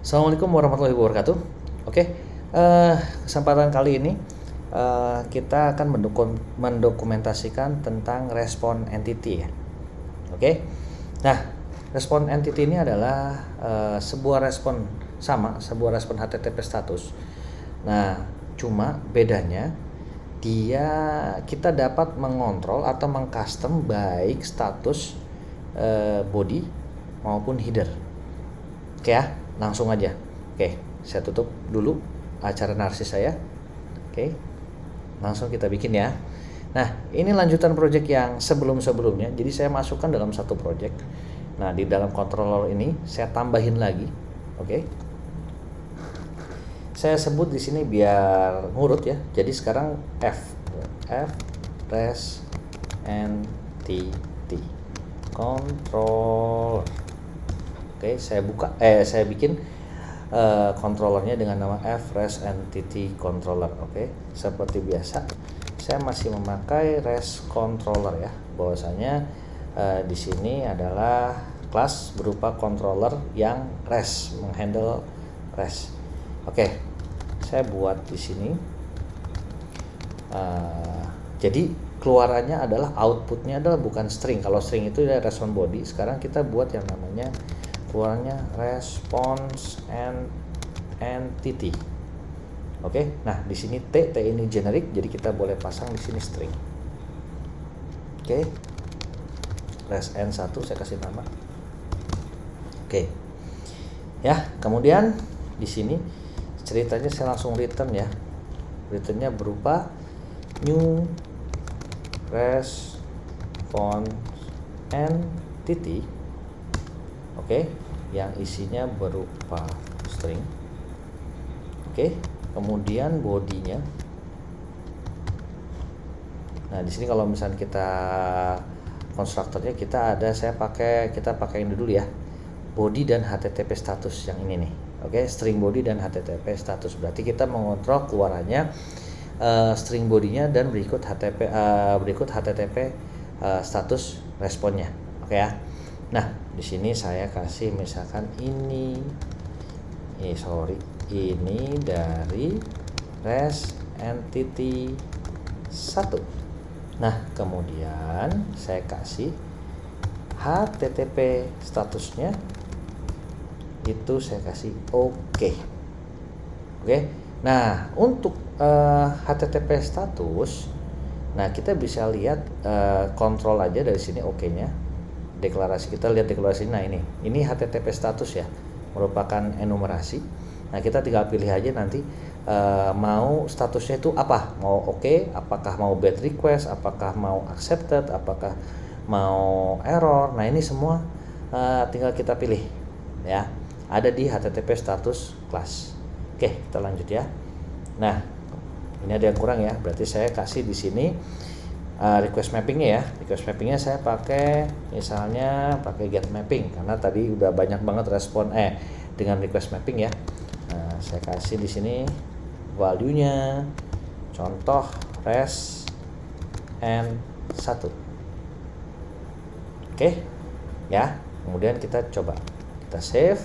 Assalamualaikum warahmatullahi wabarakatuh. Oke, kesempatan kali ini kita akan mendokumentasikan tentang respon entity ya. Oke, nah respon entity ini adalah sebuah respon HTTP status. Nah, cuma bedanya kita dapat mengontrol atau mengcustom baik status body maupun header. Oke ya, langsung aja. Oke, saya tutup dulu acara narsis saya. Oke, langsung kita bikin ya. Nah, ini lanjutan project yang sebelum-sebelumnya. Jadi saya masukkan dalam satu project. Nah, di dalam controller ini saya tambahin lagi. Oke. Saya sebut di sini biar ngurut ya. Jadi sekarang F res entity controller. Oke, saya bikin controllernya dengan nama res entity controller. Oke, seperti biasa saya masih memakai res controller ya. Bahwasanya di sini adalah kelas berupa controller yang res, menghandle res. Oke, saya buat di sini. Jadi keluarannya adalah outputnya adalah bukan string. Kalau string itu ya respon body. Sekarang kita buat yang namanya keluarannya response entity. Oke, nah di sini t ini generic, jadi kita boleh pasang di sini string. Oke, res n1 saya kasih nama. Oke, ya kemudian di sini ceritanya saya langsung return ya. Returnnya berupa new response entity. Oke, yang isinya berupa string. Oke, kemudian bodinya. Nah, di sini kalau misalnya kita konstruktornya kita pakai ini dulu ya. Body dan HTTP status yang ini nih. Oke, string body dan HTTP status. Berarti kita mengontrol keluarannya string bodinya dan berikut HTTP status responnya. Oke ya. Nah, di sini saya kasih misalkan ini dari res entity 1. Nah, kemudian saya kasih HTTP statusnya itu saya kasih oke. Oke. Nah, untuk HTTP status, nah kita bisa lihat kontrol aja dari sini oke-nya. Deklarasi, kita lihat deklarasi. Nah, ini HTTP status ya, merupakan enumerasi. Nah, kita tinggal pilih aja nanti mau statusnya itu apa, mau oke, apakah mau bad request, apakah mau accepted, apakah mau error. Nah, ini semua tinggal kita pilih ya, ada di HTTP status class. Oke, kita lanjut ya. Nah, ini ada yang kurang ya, berarti saya kasih di sini request mappingnya ya. Request mappingnya saya pakai get mapping karena tadi udah banyak banget respon dengan request mapping ya. Nah, saya kasih di sini value-nya contoh res n1. Oke ya, kemudian kita coba kita save.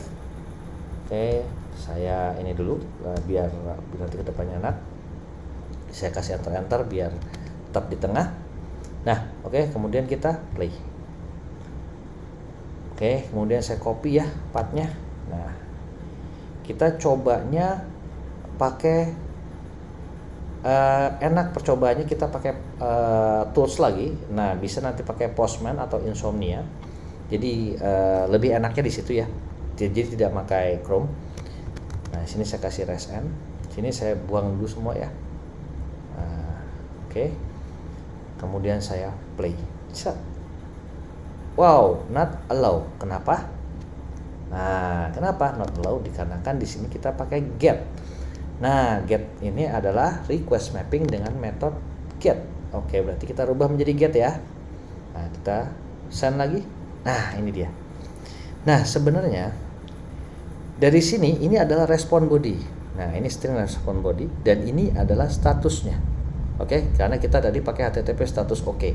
Oke, saya ini dulu biar nanti ke depannya enak. Saya kasih enter biar tetap di tengah. Nah, oke, kemudian kita play. Oke, kemudian saya copy ya pathnya. Nah, kita cobanya pakai enak percobaannya kita pakai tools lagi. Nah, bisa nanti pakai Postman atau Insomnia. Jadi lebih enaknya di situ ya. Jadi tidak pakai Chrome. Nah, sini saya kasih res n. Sini saya buang dulu semua ya. Oke. Kemudian saya play. Wow, not allow. Kenapa? Nah, kenapa not allow? Dikarenakan di sini kita pakai get. Nah, get ini adalah request mapping dengan metode get. Oke, berarti kita rubah menjadi get ya. Nah, kita send lagi. Nah, ini dia. Nah, sebenarnya dari sini ini adalah respon body. Nah, ini string respon body dan ini adalah statusnya. Oke, karena kita tadi pakai HTTP status oke.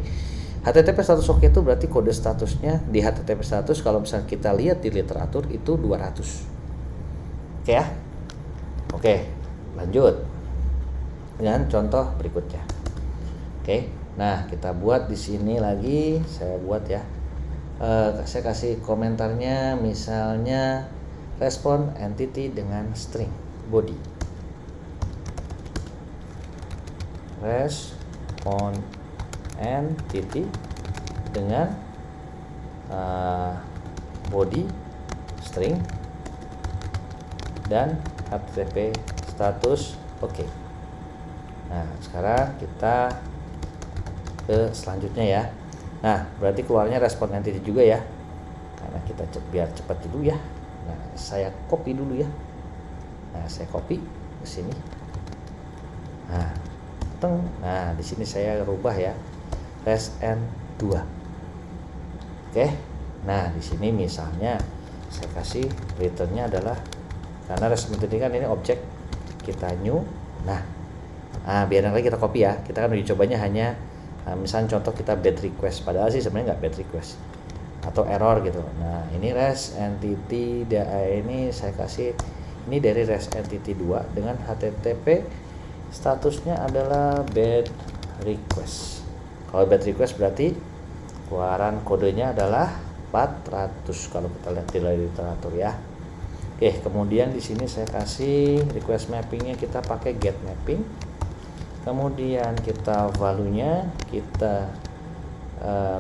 HTTP status oke itu berarti kode statusnya di HTTP status kalau misalnya kita lihat di literatur itu 200. Oke ya. Oke, lanjut dengan contoh berikutnya. Oke, nah kita buat di sini lagi, saya buat ya. Saya kasih komentarnya misalnya respon entity dengan string body. Respon entity dengan body string dan HTTP status oke. Nah, sekarang kita ke selanjutnya ya. Nah, berarti keluarnya respon entity juga ya. Karena kita biar cepat dulu ya. Nah, saya copy dulu ya. Nah, saya copy ke sini. Nah, nah di sini saya rubah ya. Resn2. Oke. Nah, di sini misalnya saya kasih returnnya adalah, karena respon entity kan ini objek, kita new. Nah, biar nanti kita copy ya. Kita kan uji cobanya hanya misalnya contoh kita bad request, padahal sih sebenarnya nggak bad request atau error gitu. Nah, ini REST entity ini saya kasih, ini dari REST entity 2 dengan HTTP statusnya adalah bad request. Kalau bad request berarti keluaran kodenya adalah 400 kalau kita lihat di literatur ya. Oke, kemudian di sini saya kasih request mappingnya, kita pakai get mapping. Kemudian kita value-nya kita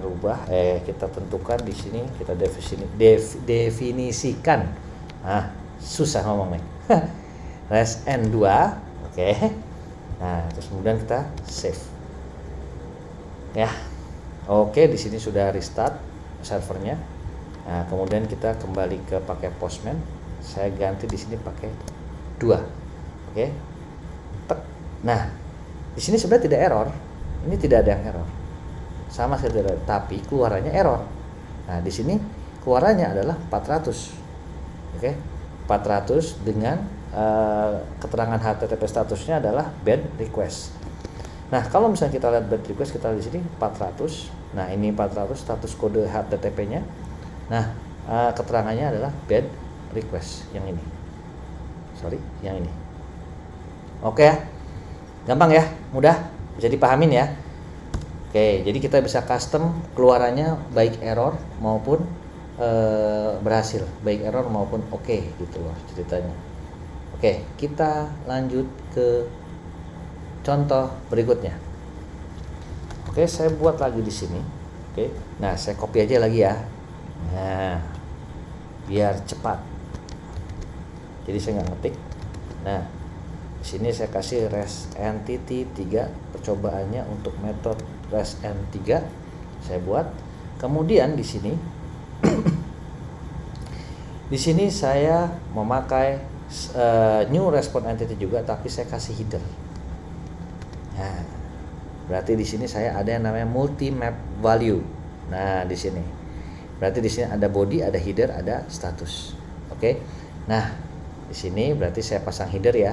rubah, kita tentukan di sini, kita definisikan. Nah, susah ngomong nih. Resn2, oke. Nah, terus kemudian kita save. Ya. Oke, di sini sudah restart servernya. Nah, kemudian kita kembali ke pakai Postman. Saya ganti di sini pakai 2. Oke. Nah, di sini sebenarnya tidak error. Ini tidak ada yang error. Sama sekali tidak, tapi keluarannya error. Nah, di sini keluarannya adalah 400. Oke. 400 dengan keterangan HTTP statusnya adalah bad request. Nah, kalau misalnya kita lihat bad request, kita lihat di sini 400. Nah, ini 400 status kode HTTP-nya. Nah, keterangannya adalah bad request yang ini. Yang ini. Oke ya. Gampang ya, mudah, bisa dipahamin ya. Oke, jadi kita bisa custom keluarannya baik error maupun berhasil, baik error maupun oke gitu loh ceritanya. Oke, kita lanjut ke contoh berikutnya. Oke, saya buat lagi di sini. Oke, nah saya copy aja lagi ya. Nah, biar cepat. Jadi saya nggak ngetik. Nah, di sini saya kasih REST entity 3, percobaannya untuk metode REST N3 saya buat. Kemudian di sini di sini saya memakai new respond entity juga, tapi saya kasih header. Nah, berarti di sini saya ada yang namanya multi map value. Nah, di sini berarti di sini ada body, ada header, ada status. Oke. Nah, di sini berarti saya pasang header ya.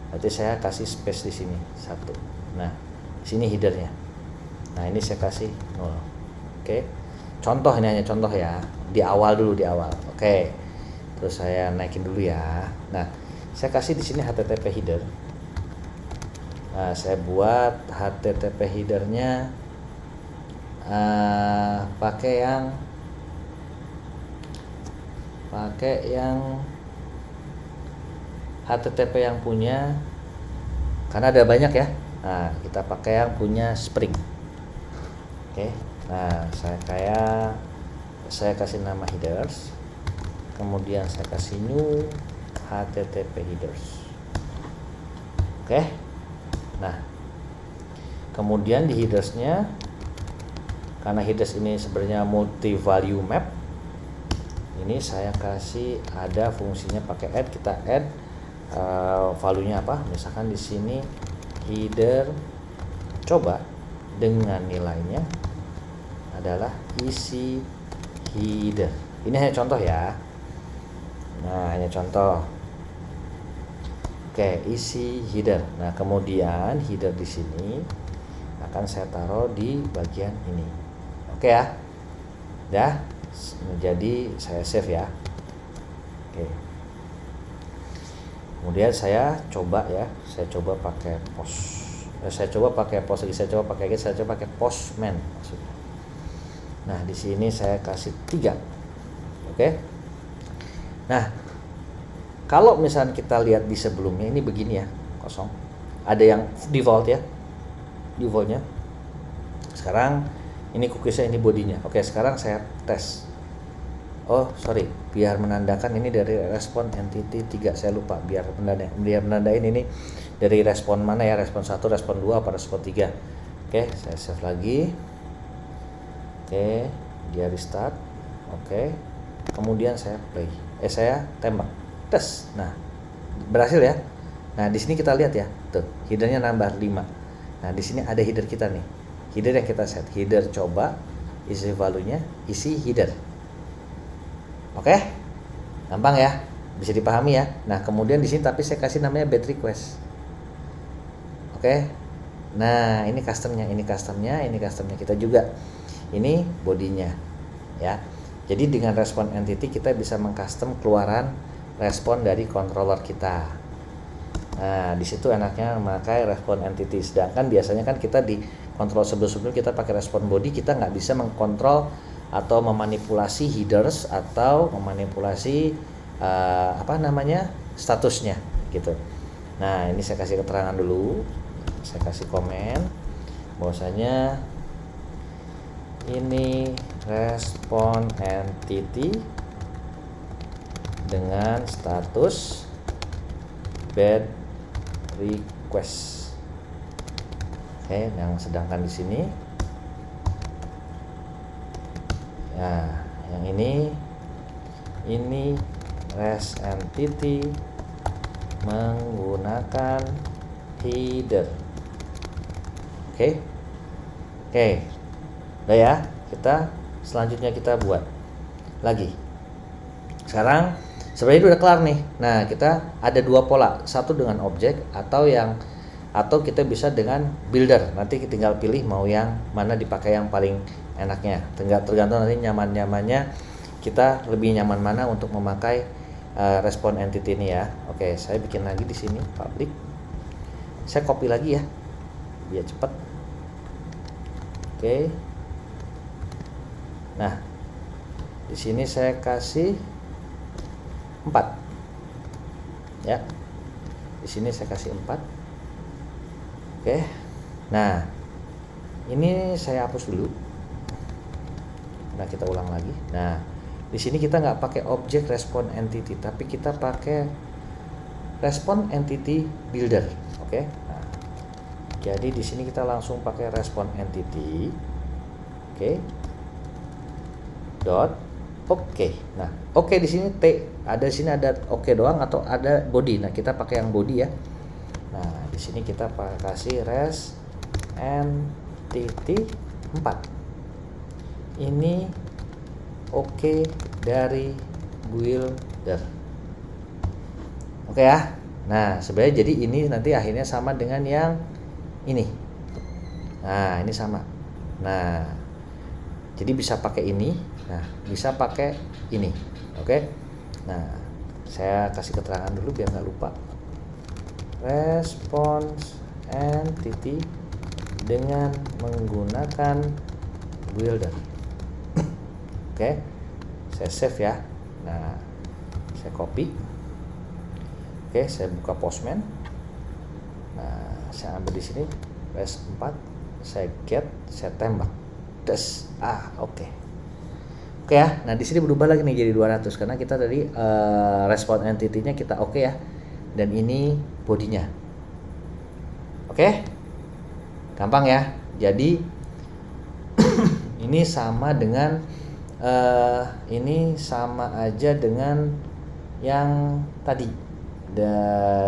Berarti saya kasih space di sini 1. Nah, di sini headernya. Nah, ini saya kasih 0. Oke. Contoh, ini hanya contoh ya. Di awal dulu, di awal. Oke. Terus saya naikin dulu ya. Nah, saya kasih di sini HTTP header. Nah, saya buat HTTP headernya pakai yang HTTP yang punya, karena ada banyak ya. Nah, kita pakai yang punya Spring. Oke. Nah, saya kasih nama headers. Kemudian saya kasih new HTTP headers. Oke. Nah, kemudian di headersnya, karena headers ini sebenarnya multi value map, ini saya kasih ada fungsinya pakai add. Kita add value-nya apa? Misalkan di sini header coba dengan nilainya adalah isi header. Ini hanya contoh ya. Nah, hanya contoh. Oke, isi header. Nah, kemudian header di sini akan saya taruh di bagian ini. Oke ya. Jadi saya save ya. Oke. Kemudian saya coba pakai post. Saya coba pakai post lagi, saya coba pakai postman maksudnya. Nah, di sini saya kasih 3. Oke. Nah, kalau misalnya kita lihat di sebelumnya ini begini ya, kosong. Ada yang default ya. Defaultnya. Sekarang ini cookiesnya, ini bodinya. Oke, sekarang saya tes. Oh, sorry, biar menandakan ini dari respon entity 3, saya lupa, biar menandain ini dari respon mana ya, respon 1, respon 2, apa respon 3. Oke, saya save lagi. Oke, dia restart. Oke, kemudian saya play. Saya tembak. Tes. Nah, berhasil ya. Nah, di sini kita lihat ya, tuh, headernya nambah 5. Nah, di sini ada header kita nih. Header yang kita set, header coba, isi value-nya, isi header. Oke, gampang ya, bisa dipahami ya. Nah, kemudian di sini tapi saya kasih namanya bed request. Oke, nah ini customnya kita juga. Ini bodinya, ya. Jadi dengan respon entity kita bisa mengcustom keluaran respon dari controller kita. Nah, di situ enaknya memakai respon entity. Sedangkan biasanya kan kita di kontrol sebelum kita pakai respon body, kita nggak bisa mengkontrol atau memanipulasi headers atau memanipulasi statusnya gitu. Nah, ini saya kasih keterangan dulu, saya kasih komen bahwasanya ini respon entity dengan status bed request. Oke, yang sedangkan di sini nah, yang ini REST entity menggunakan header. Oke. Udah ya, selanjutnya kita buat lagi. Sekarang sebenarnya itu udah kelar nih. Nah, kita ada 2 pola, satu dengan objek atau kita bisa dengan builder. Nanti kita tinggal pilih mau yang mana dipakai yang paling enaknya. Tergantung nanti nyamannya kita lebih nyaman mana untuk memakai respon entity ini ya. Oke, saya bikin lagi di sini public. Saya copy lagi ya, biar cepat. Oke. Nah, di sini saya kasih 4. Ya. Di sini saya kasih 4. Oke. Nah, ini saya hapus dulu. Nah, kita ulang lagi. Nah, di sini kita nggak pakai objek respon entity, tapi kita pakai respon entity builder. Oke. Nah, jadi di sini kita langsung pakai respon entity. Oke. Oke. Nah, oke di sini di sini ada oke doang atau ada body. Nah, kita pakai yang body ya. Nah, di sini kita kasih res entity 4. Ini oke dari builder. Oke ya. Nah, sebenarnya jadi ini nanti akhirnya sama dengan yang ini. Nah, ini sama. Nah, jadi bisa pakai ini. Nah, bisa pakai ini. Oke. Nah, saya kasih keterangan dulu biar nggak lupa. Response entity dengan menggunakan builder. Oke, saya save ya. Nah, saya copy. Oke, saya buka postman. Nah, saya ambil di sini res 4, saya get, saya tembak. Des. Oke. Oke ya. Nah, di sini berubah lagi nih jadi 200 karena kita tadi respon entity-nya kita oke ya. Dan ini bodinya. Oke? Gampang ya. Jadi ini sama dengan ini sama aja dengan yang tadi,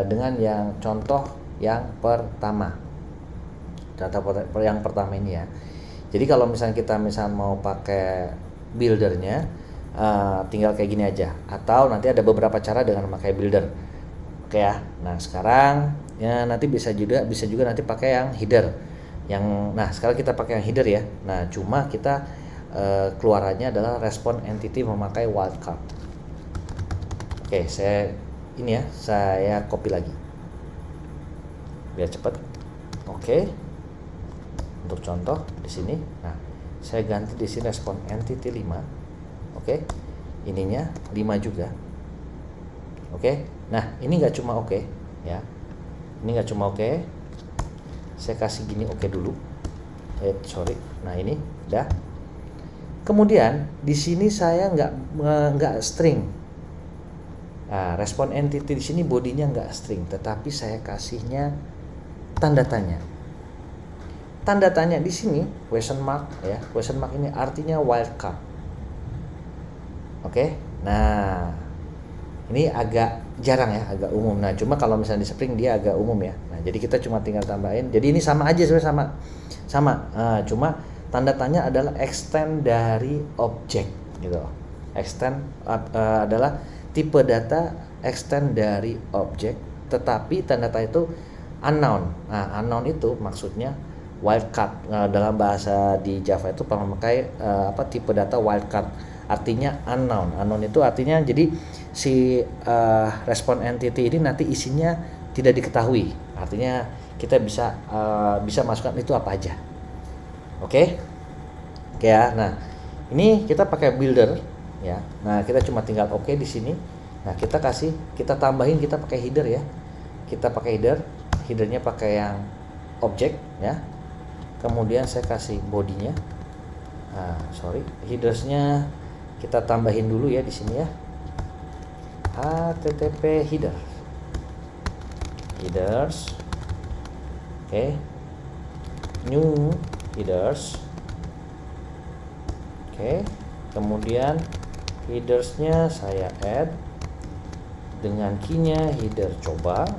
dengan yang contoh yang pertama. Data yang pertama ini ya. Jadi kalau misalnya kita mau pakai buildernya, tinggal kayak gini aja. Atau nanti ada beberapa cara dengan memakai builder. Oke ya. Nah, sekarang ya nanti bisa juga nanti pakai yang header. Nah, sekarang kita pakai yang header ya. Nah, cuma kita keluarannya adalah respon entity memakai wildcard. Oke, saya ini ya, saya copy lagi biar cepat. Oke. Untuk contoh di sini, nah saya ganti di sini respon entity 5. Oke. Ininya 5 juga. Oke. Nah, ini nggak cuma oke ya. Ini nggak cuma oke. Saya kasih gini oke dulu. Sorry. Nah, ini udah. Kemudian di sini saya nggak string. Nah, respon entity di sini bodinya nggak string, tetapi saya kasihnya tanda tanya. Tanda tanya di sini question mark ya. Question mark ini artinya wildcard. Oke. Nah, ini agak jarang ya, agak umum. Nah, cuma kalau misalnya di Spring dia agak umum ya. Nah, jadi kita cuma tinggal tambahin. Jadi ini sama aja sebenarnya, sama. Cuma tanda tanya adalah extend dari objek gitu. Extend adalah tipe data extend dari objek, tetapi tanda tanya itu unknown. Nah, unknown itu maksudnya wildcard. Dalam bahasa di Java itu memakai tipe data wildcard, artinya unknown. Unknown itu artinya jadi si respon entity ini nanti isinya tidak diketahui. Artinya kita bisa masukkan itu apa aja. Oke ya. Nah, ini kita pakai builder ya. Nah, kita cuma tinggal oke di sini. Nah, kita tambahin, kita pakai header ya. Kita pakai headernya pakai yang objek ya. Kemudian saya kasih bodinya. Headersnya kita tambahin dulu ya di sini ya. HTTP headers. Oke. New headers. Oke. Kemudian headersnya saya add dengan key-nya header coba.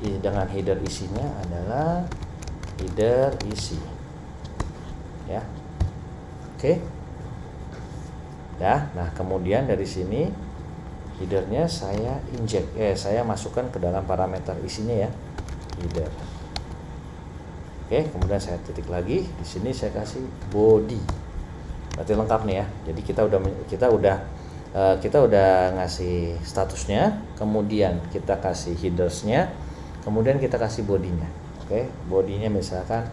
Dengan header isinya adalah header isi ya. Oke ya. Nah, kemudian dari sini headernya saya inject saya masukkan ke dalam parameter isinya ya, header. Oke, kemudian saya titik lagi di sini, saya kasih body. Berarti lengkap nih ya. Jadi kita udah ngasih statusnya, kemudian kita kasih headersnya, kemudian kita kasih bodinya. Oke, bodinya misalkan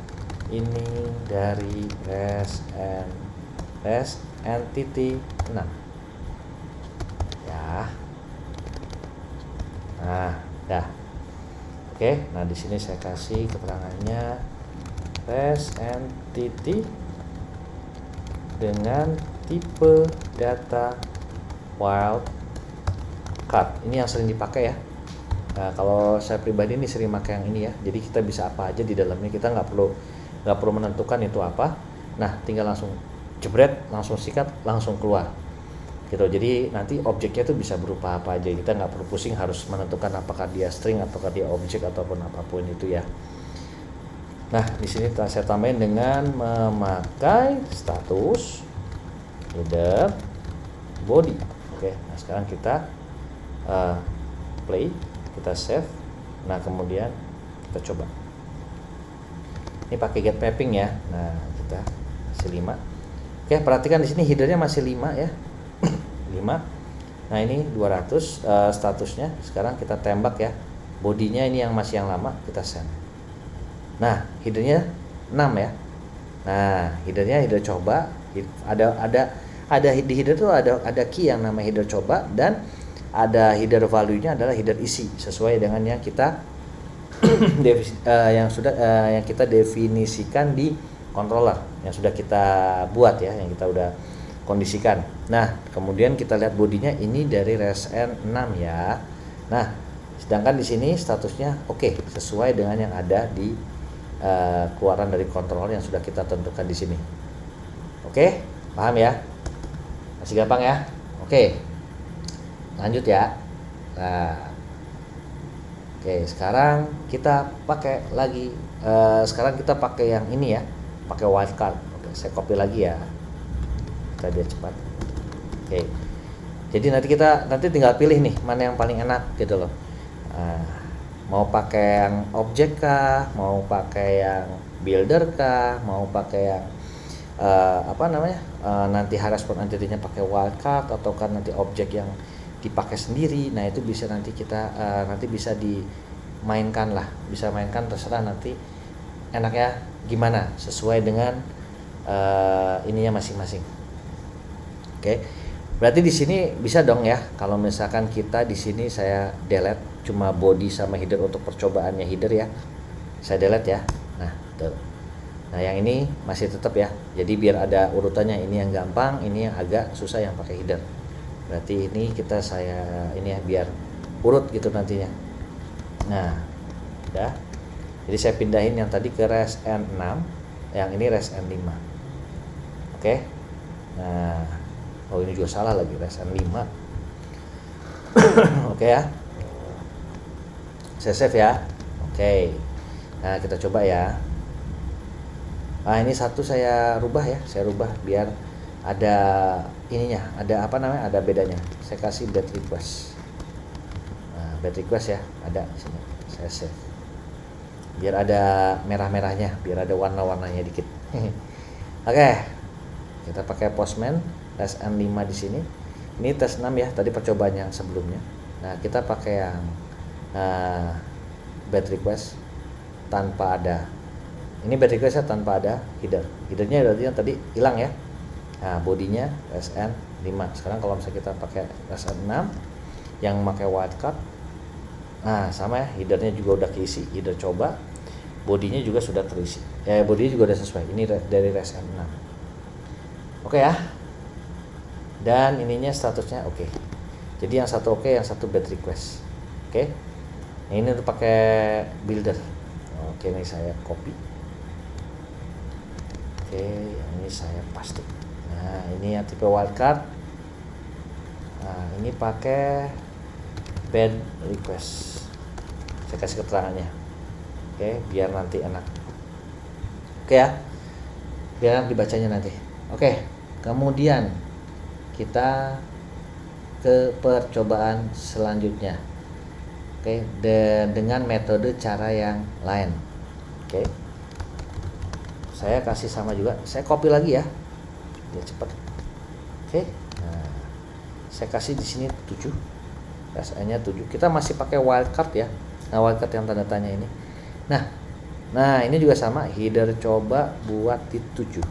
ini dari res entity 6 ya. Nah, dah. Oke, nah di sini saya kasih keterangannya res entity dengan tipe data wildcard. Ini yang sering dipakai ya. Nah, kalau saya pribadi ini sering pakai yang ini ya. Jadi kita bisa apa aja di dalamnya, kita nggak perlu menentukan itu apa. Nah, tinggal langsung jebret, langsung sikat, langsung keluar gitu. Jadi nanti objeknya itu bisa berupa apa aja, kita nggak perlu pusing harus menentukan apakah dia string ataukah dia objek ataupun apapun itu ya. Nah, di sini saya tambahin dengan memakai status header body. Oke, nah sekarang kita play, kita save. Nah, kemudian kita coba. Ini pakai get mapping ya. Nah, kita kasih 5. Oke, perhatikan di sini headernya masih 5 ya. 5. Nah, ini 200 statusnya. Sekarang kita tembak ya. Bodinya ini yang masih yang lama, kita send. Nah, headernya 6 ya. Nah, header coba. Ada di header itu ada key yang nama header coba, dan ada header value-nya adalah header isi sesuai dengan yang kita yang kita definisikan di controller yang sudah kita buat ya, yang kita udah kondisikan. Nah, kemudian kita lihat bodinya ini dari resn 6 ya. Nah, sedangkan di sini statusnya oke, sesuai dengan yang ada di keluaran dari controller yang sudah kita tentukan di sini. Oke, paham ya? Masih gampang ya? Oke. Lanjut ya. Nah, oke, sekarang kita pakai lagi. Sekarang kita pakai yang ini ya, pakai wildcard. Oke, saya copy lagi ya. Kita biar cepat. Oke. Jadi nanti tinggal pilih nih mana yang paling enak gitu loh. Mau pakai yang objek kah, mau pakai yang builder kah, mau pakai yang nanti respon entity-nya pakai wildcard, atau kan nanti objek yang dipakai sendiri. Nah itu bisa nanti kita nanti bisa dimainkan lah, bisa mainkan terserah nanti enaknya gimana sesuai dengan ininya masing-masing. Oke, berarti di sini bisa dong ya kalau misalkan kita di sini saya delete cuma body sama header untuk percobaannya header ya, saya delete ya. Nah tuh, nah yang ini masih tetap ya, jadi biar ada urutannya, ini yang gampang, ini yang agak susah yang pakai header. Berarti ini saya ini ya biar urut gitu nantinya. Nah udah, jadi saya pindahin yang tadi ke res N6, yang ini res N5. Oke. Nah, oh ini juga salah lagi, res N5. Oke ya. Saya save ya. Oke. Nah, kita coba ya. Nah, ini satu saya rubah ya, saya rubah biar ada ininya, ada apa namanya? Ada bedanya. Saya kasih bed request. Nah, bed request ya, ada di sini. Saya save. Biar ada merah-merahnya, biar ada warna-warnanya dikit. Oke. Kita pakai Postman tes N5 di sini. Ini tes 6 ya, tadi percobaannya sebelumnya. Nah, kita pakai yang bed request tanpa ada. Ini bed requestnya tanpa ada header. Headernya berarti yang tadi hilang ya. Nah, bodinya SN5. Sekarang kalau misalnya kita pakai SN6 yang pakai wildcard, nah sama ya, headernya juga udah keisi, header coba, bodinya juga sudah terisi. Bodinya juga udah sesuai. Ini dari SN6. Oke ya. Dan ininya statusnya oke. Jadi yang satu oke, yang satu bed request. Oke. Nah, ini udah pakai builder. Oke, ini saya copy. Oke, yang ini saya paste. Nah, ini yang tipe wildcard. Nah, ini pakai bed request. Saya kasih keterangannya. Oke, biar nanti enak. Oke ya. Biar enak dibacanya nanti. Oke, kemudian kita ke percobaan selanjutnya. Oke, dengan metode cara yang lain. Oke. Saya kasih sama juga, saya copy lagi ya. Biar cepat. Oke. Nah, saya kasih di sini 7. SN-nya 7. Kita masih pakai wildcard ya. Nah, wildcard yang tanda tanya ini. Nah, ini juga sama, header coba buat di 7.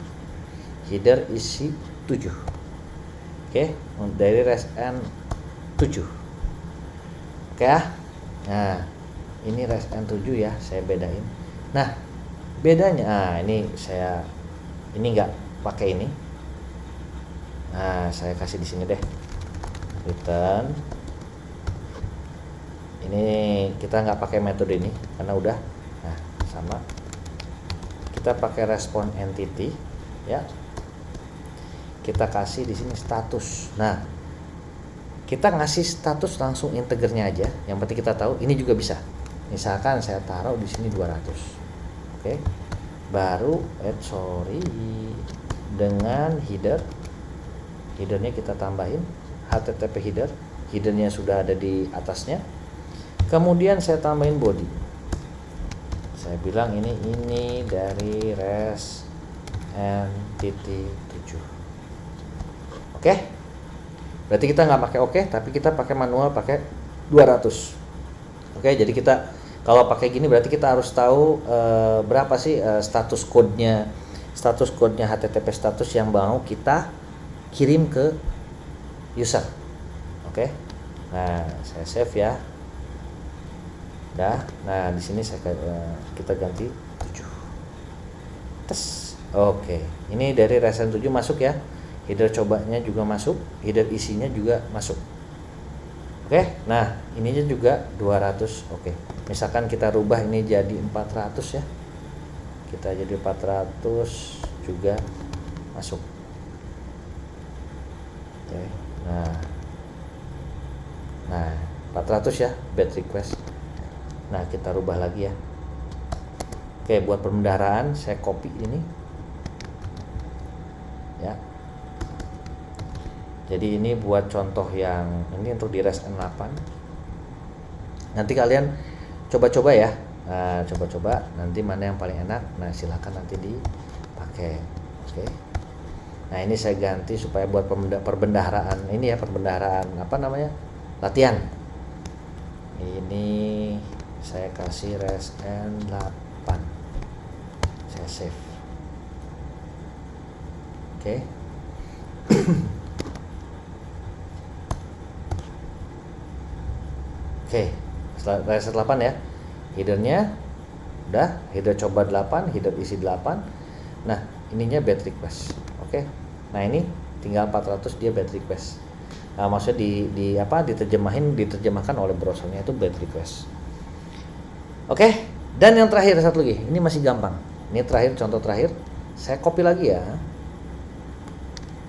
Header isi 7. Oke, dari res N7. Oke ya. Nah, ini res N7 ya, saya bedain. Nah, bedanya, ini nggak pakai ini. Nah, saya kasih di sini deh. Return. Ini kita nggak pakai metode ini karena udah. Nah, sama. Kita pakai respon entity, ya. Kita kasih di sini status. Nah, kita ngasih status langsung integernya aja. Yang penting kita tahu. Ini juga bisa. Misalkan saya taruh di sini 200. Oke. Baru dengan header. Headernya kita tambahin HTTP header. Headernya sudah ada di atasnya. Kemudian saya tambahin body. Saya bilang ini dari res entity 7. Oke. Berarti kita nggak pakai oke, tapi kita pakai manual pakai 200. Oke, jadi kita kalau pakai gini berarti kita harus tahu berapa sih status code-nya HTTP status yang mau kita kirim ke user. Oke. Nah, saya save ya. Udah. Nah, di sini kita ganti 7. Tes. Oke. Ini dari resen 7 masuk ya. Header cobanya juga masuk, header isinya juga masuk. Oke, nah ininya juga 200. Oke, misalkan kita rubah ini jadi 400 ya. Kita jadi 400 juga masuk. Oke, nah 400 ya bed request. Nah, kita rubah lagi ya. Oke, buat pemeliharaan saya copy ini. Ya. Jadi ini buat contoh yang ini untuk di res N8. Nanti kalian coba-coba ya. Nah, coba-coba nanti mana yang paling enak. Nah, silakan nanti dipakai. Oke. Nah, ini saya ganti supaya buat perbendaharaan ini ya, perbendaharaan apa namanya? latihan. Ini saya kasih resn 8, saya save. Oke. Oke, reset 8 ya. Headernya udah, header coba 8, header isi 8. Nah, ininya bad request. Oke. Nah, ini tinggal 400 dia bad request. Nah, maksudnya diterjemahkan oleh browsernya itu bad request. Oke. Dan yang terakhir satu lagi. Ini masih gampang. Ini terakhir, contoh terakhir. Saya copy lagi ya.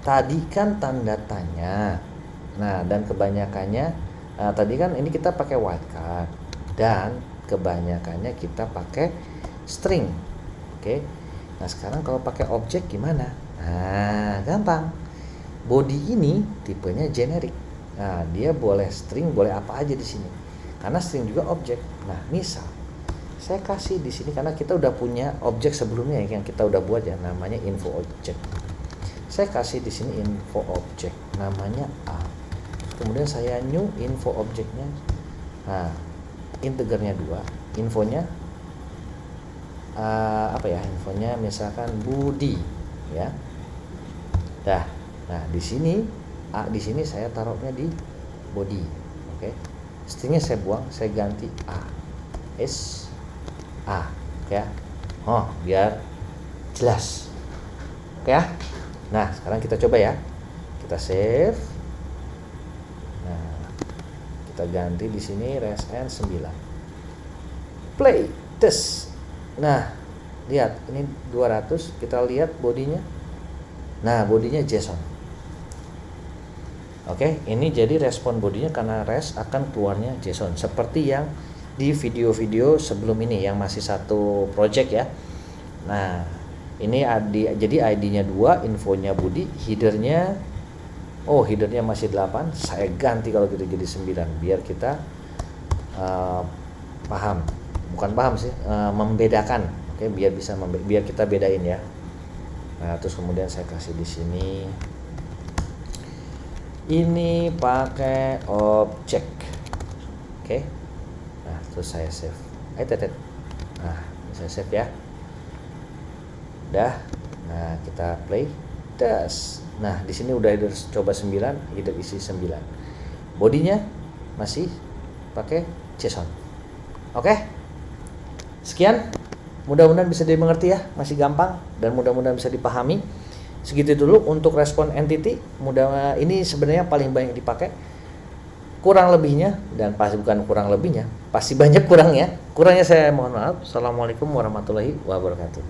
Tadi kan tanda tanya. Nah, dan kebanyakannya tadi kan ini kita pakai wildcard dan kebanyakannya kita pakai string. Oke. Nah, sekarang kalau pakai objek gimana? Nah, gampang. Body ini tipenya generic. Nah, dia boleh string, boleh apa aja di sini. Karena string juga objek. Nah, misal saya kasih di sini karena kita udah punya objek sebelumnya yang kita udah buat ya, namanya info object. Saya kasih di sini info object namanya A. Kemudian saya new info objeknya. Nah, integernya 2, infonya infonya misalkan body ya. Dah. Nah, di sini A di sini saya taruhnya di body. Oke. Stringnya saya buang, saya ganti A. S A ya. Oh, biar jelas. Oke ya. Nah, sekarang kita coba ya. Kita save. Kita ganti di sini resn 9. Play tes. Nah, lihat ini 200, kita lihat bodinya. Nah, bodinya JSON. Oke, ini jadi respon bodinya karena res akan keluarnya JSON seperti yang di video-video sebelum ini yang masih satu project ya. Nah, ini jadi ID-nya 2, infonya body, headernya masih 8, saya ganti kalau gitu jadi 9 biar kita membedakan. Oke, biar bisa biar kita bedain ya. Nah, terus kemudian saya kasih di sini ini pakai objek. Oke. Nah, terus saya save. Nah, saya save ya. Udah. Nah, kita play. Das. Nah, di sini udah header coba 9, header isi 9. Bodinya masih pakai JSON. Oke. Sekian. Mudah-mudahan bisa dimengerti ya, masih gampang dan mudah-mudahan bisa dipahami. Segitu dulu untuk respon entity. Ini sebenarnya paling banyak dipakai. Kurang lebihnya dan pasti bukan kurang lebihnya, pasti banyak kurangnya. Kurangnya saya mohon maaf. Assalamualaikum warahmatullahi wabarakatuh.